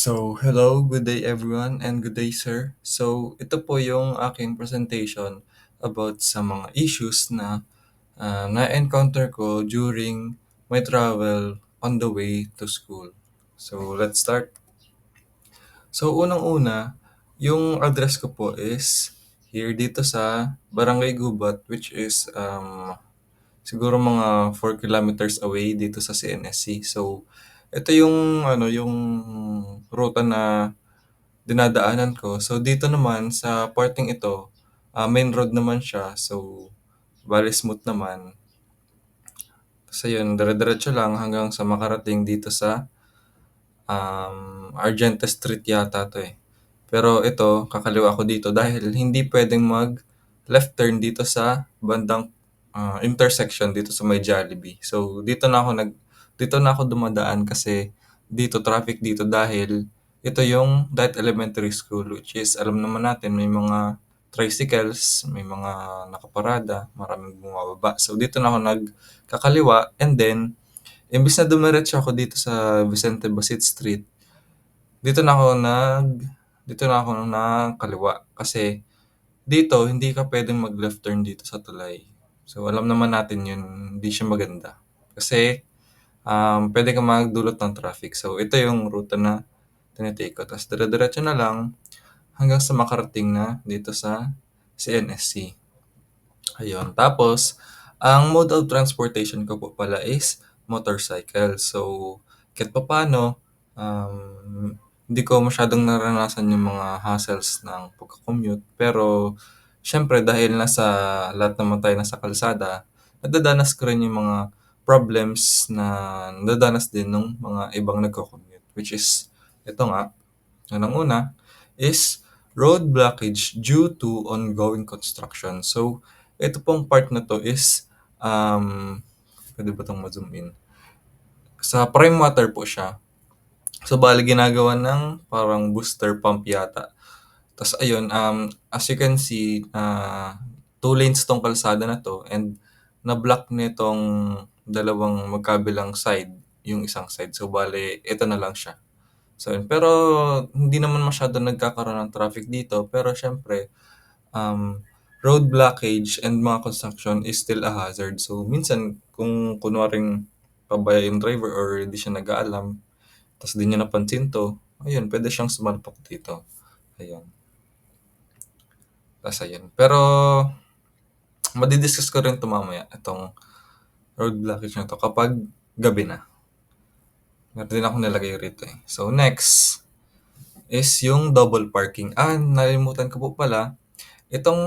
Hello, good day everyone and good day sir. Ito po yung aking presentation about sa mga issues na na-encounter ko during my travel on the way to school. Let's start. Unang-una, yung address ko po is here dito sa Barangay Gubat, which is siguro mga 4 kilometers away dito sa CNSC. Ito yung yung ruta na dinadaanan ko. Dito naman sa parting ito, main road naman siya. Bale smooth naman. Ayun, dire-diretso lang hanggang sa makarating dito sa Argenta Street yata 'to, eh. Pero ito, kakaliwa ako dito dahil hindi puwedeng mag left turn dito sa bandang, intersection dito sa may Jollibee. Dito na ako dumadaan kasi dito traffic dito dahil ito yung Diet Elementary School, which is alam naman natin may mga tricycles, may mga nakaparada, maraming bumababa. Dito na ako nagkakaliwa, and then imbes na dumiretso ako dito sa Vicente Basit Street, dito na ako nag dito na ako nakaliwa kasi dito hindi ka puwedeng mag-left turn dito sa tulay. Alam naman natin 'yun, hindi siya maganda. Kasi, puwede kang magdulot ng traffic. Ito yung ruta na tini-take ko, ta's dire-diretso na lang hanggang sa makarating na dito sa CNSC, ayun. Tapos ang mode of transportation ko po pala is motorcycle. Kahit papaano, hindi ko masyadong naranasan yung mga hassles ng pagko-commute. Pero siyempre dahil lahat naman tayo nasa kalsada, nadadanas ko rin yung mga problems na nadadanas din ng mga ibang nagko-commute. Which is, ito nga, unang-una is road blockage due to ongoing construction. Ito pong part na 'to is, puwede ba 'tong ma-zoom in? Sa prime water po siya. Bale ginagawan ng parang booster pump yata. Ta's ayun, as you can see, 2 lanes 'tong kalsada na 'to, and na-block nitong dalawang magkabilang side yung isang side. Bale ito na lang siya. Yun. Pero hindi naman masyadong nagkakaroon ng traffic dito, pero siyempre, um, road blockage and mga construction is still a hazard. Minsan kung kunwaring pabaya yung driver or di siya nag-aalam, ta's di niya napansin 'to, ayun puwede siyang sumalpak dito, ayun. Ayun. Pero madi-discuss ko rin 'to mamaya, itong road blockage na 'to kapag gabi na. Meron din akong nilagay rito, eh. Next is yung double parking. Nalimutan ko po pala, itong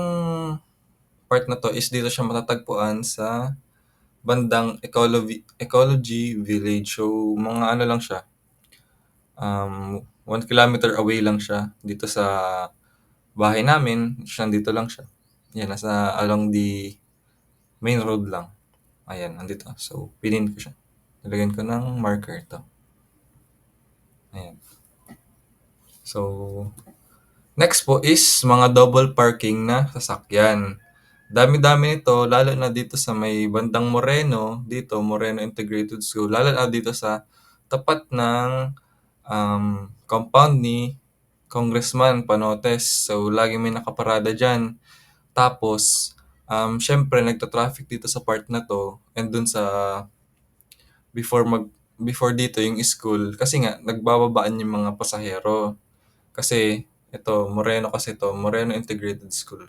part na 'to is dito siya matatagpuan sa bandang Ecology Village. Mga ano lang siya, 1 kilometer away lang siya dito sa bahay namin, nandito lang siya. Yan, nasa along the main road lang. Ayan, nandito. Pinin ko siya. Nilagyan ko ng marker 'to. Ayan. Next po is mga double parking na sasakyan. Dami-dami nito, lalo na dito sa may bandang Moreno, dito Moreno Integrated School, lalo na dito sa tapat ng compound ni Congressman Panotes. Laging may nakaparada diyan. Tapos siyempre nagta-traffic dito sa part na 'to, and dun sa before dito yung school, kasi nga nagbababaan yung mga pasahero. Kasi Moreno Integrated School.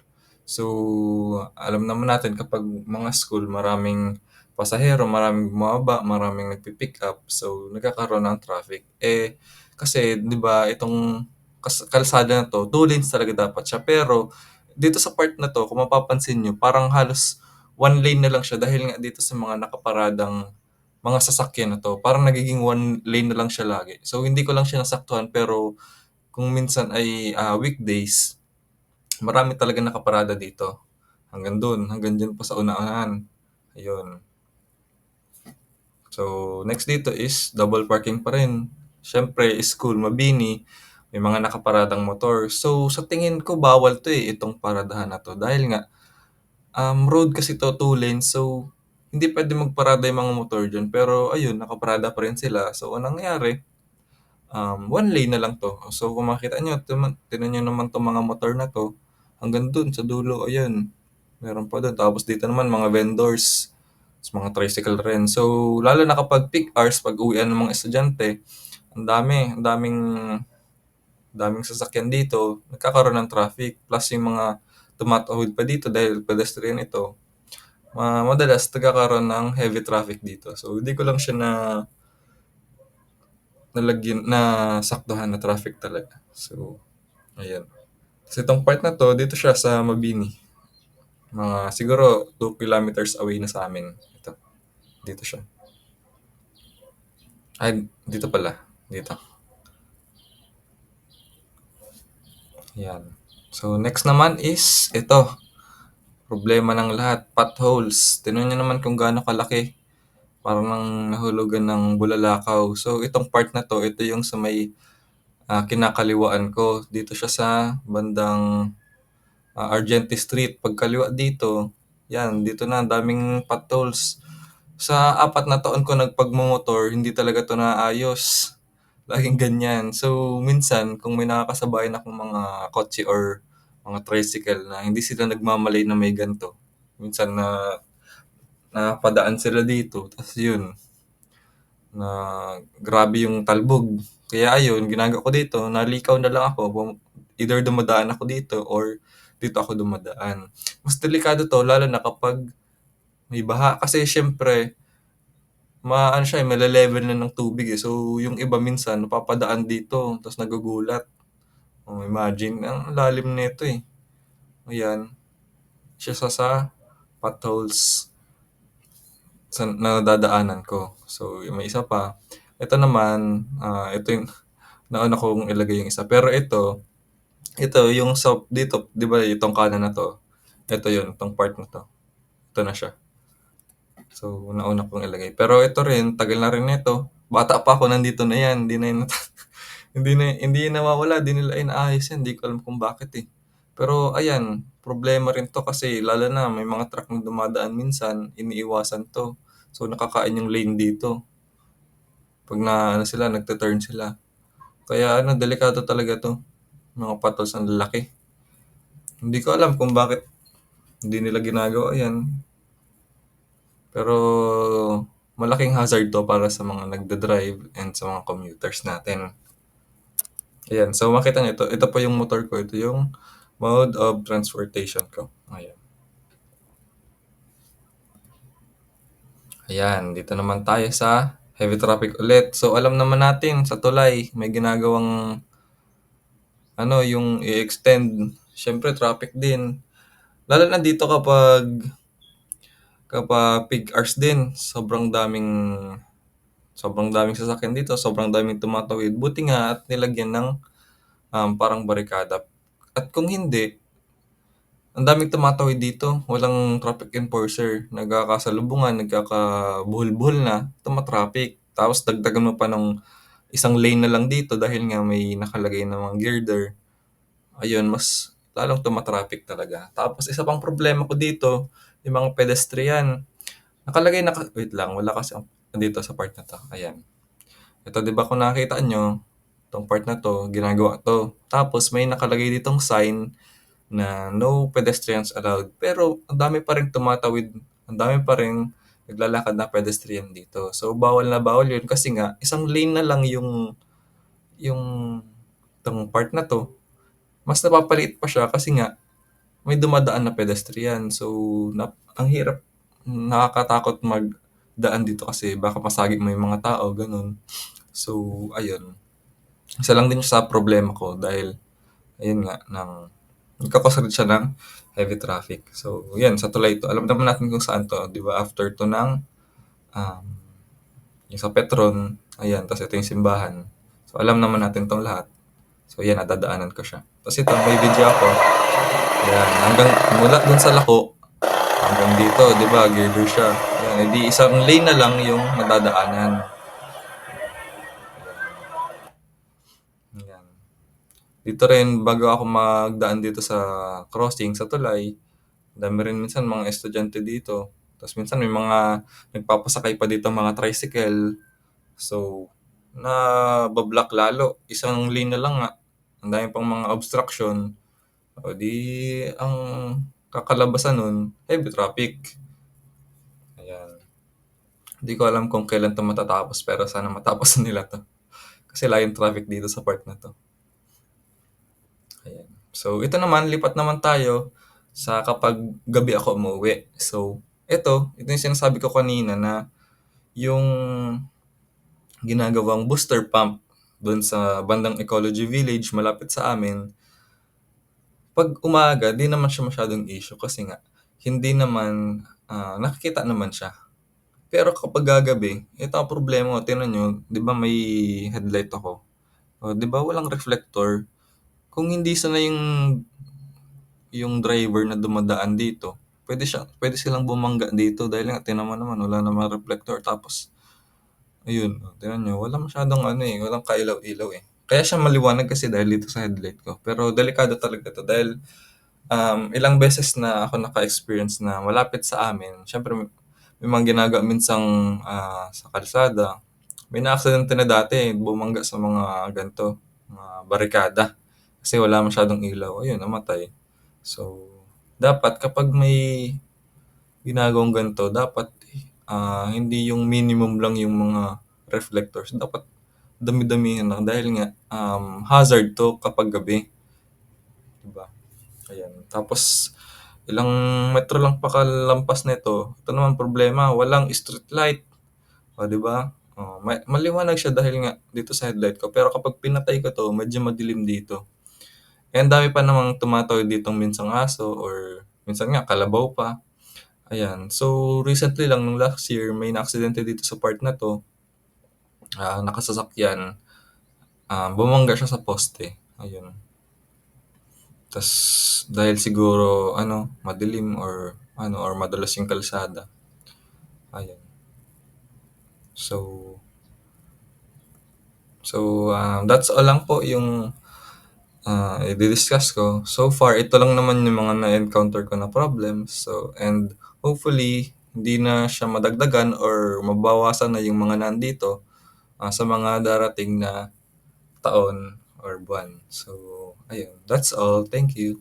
Alam naman natin kapag mga school, maraming pasahero, maraming bumababa, maraming nagpi-pick up, nagkakaroon ng traffic. Kasi 'di ba itong kalsada na 'to, 2 lanes talaga dapat siya. Pero dito sa part na 'to, kung mapapansin niyo, parang halos 1 lane na lang siya dahil nga dito sa mga nakaparadang mga sasakyan na 'to. Parang nagiging 1 lane na lang siya lagi. Hindi ko lang siya nasaktuhan, pero kung minsan ay, weekdays, marami talagang nakaparada dito. Hanggang diyan pa sa unahan, ayun. Next dito is double parking pa rin. Siyempre school, mabini, may mga nakaparadang motor. Sa tingin ko bawal 'to, eh, itong paradahan na 'to dahil nga, road kasi 'to, 2 lanes, hindi puwedeng magparada yung mga motor diyan. Pero ayun, nakaparada pa rin sila. Anong nangyari, one lane na lang 'to. So, kung makita niyo tignan niyo naman 'tong mga motor na 'to, hanggang dun sa dulo ayan, meron pa dun. Tapos dito naman mga vendors, ta's mga tricycle rin. So, lalo na kapag peak hours, pag-uwian ng mga estudyante, ang daming sasakyan dito, nagkakaroon ng traffic. Plus yung mga tumatawid pa dito dahil pedestrian ito, madalas nagkakaroon ng heavy traffic dito. So, hindi ko lang siya nasaktuhan na traffic talaga. So, ayan. Kasi itong part na 'to, dito siya sa Mabini. Mga siguro 2 kilometers away na sa amin. Ito, dito siya. Ay, dito pala. Dito. Ayan. So, next naman is ito. Problema ng lahat, potholes. Tingnan niyo naman kung gaano kalaki. Parang nahulugan ng bulalakaw. So, itong part na 'to, ito yung sa may, kinakaliwaan ko. Dito siya sa bandang, Argente Street. Pagkaliwa dito, 'yan, dito na ang daming potholes. Sa 4 na taon ko nagpagmomotor, hindi talaga 'to naayos. Laging ganyan. So, minsan kung may nakakasabayan akong mga kotse or mga tricycle na hindi sila nagmamalay na may ganito, minsan napadaan sila dito ta's yun, na grabe yung talbog. Kaya ayun, ginagawa ko dito, nalikaw na lang ako either dumadaan ako dito or dito ako dumadaan. Mas delikado 'to lalo na kapag may baha kasi siyempre maano siya, male-level na ng tubig, eh. So, yung iba minsan napapadaan dito ta's nagugulat. Oh, imagine ang lalim nito, eh. Ayan, isa sa potholes sa nadadaanan ko. So, yung may isa pa, ito naman, ito yung nauna kong ilagay yung isa. Pero ito yung sa dito, 'di ba itong kanan na 'to, ito yun, itong part na 'to, ito na siya. So, nauna kong ilagay. Pero ito rin, tagal na rin nito. Bata pa ako nandito na 'yan, hindi na yun hindi nawawala, 'di nila inaayos 'yan, 'di ko alam kung bakit, eh. Pero ayan, problema rin 'to kasi lalo na may mga truck na dumadaan minsan, iniiwasan 'to. So, nakakain yung lane dito 'pag na-ano sila, nagtu-turn sila. Kaya ano, delikado talaga 'to, mga potholes ang lalaki. Hindi ko alam kung bakit hindi nila ginagawa 'yan, pero malaking hazard 'to para sa mga nagda-drive and sa mga commuters natin. Ayan, so makita niyo ito po yung motor ko, ito yung mode of transportation ko, ayan. Ayan, dito naman tayo sa heavy traffic ulit. So, alam naman natin sa tulay may ginagawang ano, yung i-extend, siyempre traffic din. Lalo na dito kapag peak hours din, sobrang daming sasakyan dito, sobrang daming tumatawid. Buti nga at nilagyan ng, parang barikada. At kung hindi, ang daming tumatawid dito, walang traffic enforcer, nagkakasalubungan, nagkakabuhol-buhol na, tuma-traffic. Tapos dagdagan mo pa ng isang lane na lang dito dahil nga may nakalagay na mga girder, ayun mas lalong tuma-traffic talaga. Tapos isa pang problema ko dito, yung mga pedestrian. Wait lang, wala kasi dito sa part na 'to, ayan. Ito 'di ba kung nakikita niyo, 'tong part na 'to, ginagawa 'to. Tapos may nakalagay ditong sign na no pedestrians allowed. Pero ang dami pa ring tumatawid, ang dami pa ring naglalakad na pedestrian dito. So bawal na bawal 'yun kasi nga isang lane na lang yung 'tong part na 'to. Mas napapaliit pa siya kasi nga may dumadaan na pedestrian. So ang hirap, nakakatakot magdaan dito kasi baka masagip mo yung mga tao, gano'n. So ayun, isa lang din sa problema ko dahil ayun nga nagko-cause rin siya ng heavy traffic. So 'yan sa tulay 'to, alam naman natin kung saan 'to, 'di ba after 'to ng, um, yung sa Petron, ayan ta's ito yung simbahan. So alam naman natin 'tong lahat. So 'yan nadadaanan ko siya. Ta's ito may video ako, ayan hanggang mula dun sa Lako hanggang dito 'di ba girder siya, ayan eh di isang lane na lang yung nadadaanan. Ayan. Dito rin bago ako magdaan dito sa crossing sa tulay, dami rin minsan mga estudyante dito. Tapos minsan may mga nagpapasakay pa dito mga tricycle. So, naba-block lalo. Isang linya lang nga, ang dami pang mga obstruction. O 'di ang kakalabasan nun, heavy traffic. Ayan. Di ko alam kung kailan 'to matatapos pero sana matapos nila 'to. Kasi layo yung traffic dito sa part na 'to. Ayan. So, ito naman, lipat naman tayo sa kapag gabi ako umuwi. So, ito yung sinasabi ko kanina na yung ginagawang booster pump doon sa bandang Ecology Village malapit sa amin, 'pag umaga 'di naman siya masyadong issue kasi nga hindi naman, nakikita naman siya. Pero kapag gagabi, ito ang problema ko, tingnan niyo, 'di ba may headlight ako, oh, 'di ba walang reflector? Kung hindi sanay yung driver na dumadaan dito, pwede silang bumangga dito dahil nga tingnan mo naman wala namang reflector tapos ayun, oh, tingnan niyo wala masyadong ano, walang kailaw-ilaw, eh. Kaya siya maliwanag kasi dahil dito sa headlight ko. Pero delikado talaga 'to dahil, ilang beses na ako naka-experience na malapit sa amin siyempre may mga ginagawa minsang, sa kalsada. May naaksidente na dati, bumangga sa mga ganito, mga barikada kasi wala masyadong ilaw, ayun namatay. So, dapat kapag may ginagawang ganito dapat, hindi yung minimum lang yung mga reflectors, dapat dami-damihan lang dahil nga, hazard 'to kapag gabi, 'di ba? Ayan, tapos ilang metro lang pakalampas nito, ito naman problema, walang street light, oh, 'di ba? Oh, maliwanag siya dahil nga dito sa headlight ko, pero kapag pinatay ko 'to medyo madilim dito. Eh, ang dami pa namang tumatawid ditong minsang aso or minsan nga kalabaw pa, ayan. So, recently lang nung last year may naaksidente dito sa part na 'to, nakasasakyan, bumangga siya sa poste, ayun. Tas dahil siguro ano, madilim or ano, or madulas yung kalsada, ayun. So that's all lang po yung, idi-discuss ko. So far ito lang naman yung mga na-encounter ko na problems. So and hopefully hindi na siya madagdagan or mabawasan na yung mga nandito, sa mga darating na taon or buwan. So ayun, that's all. Thank you.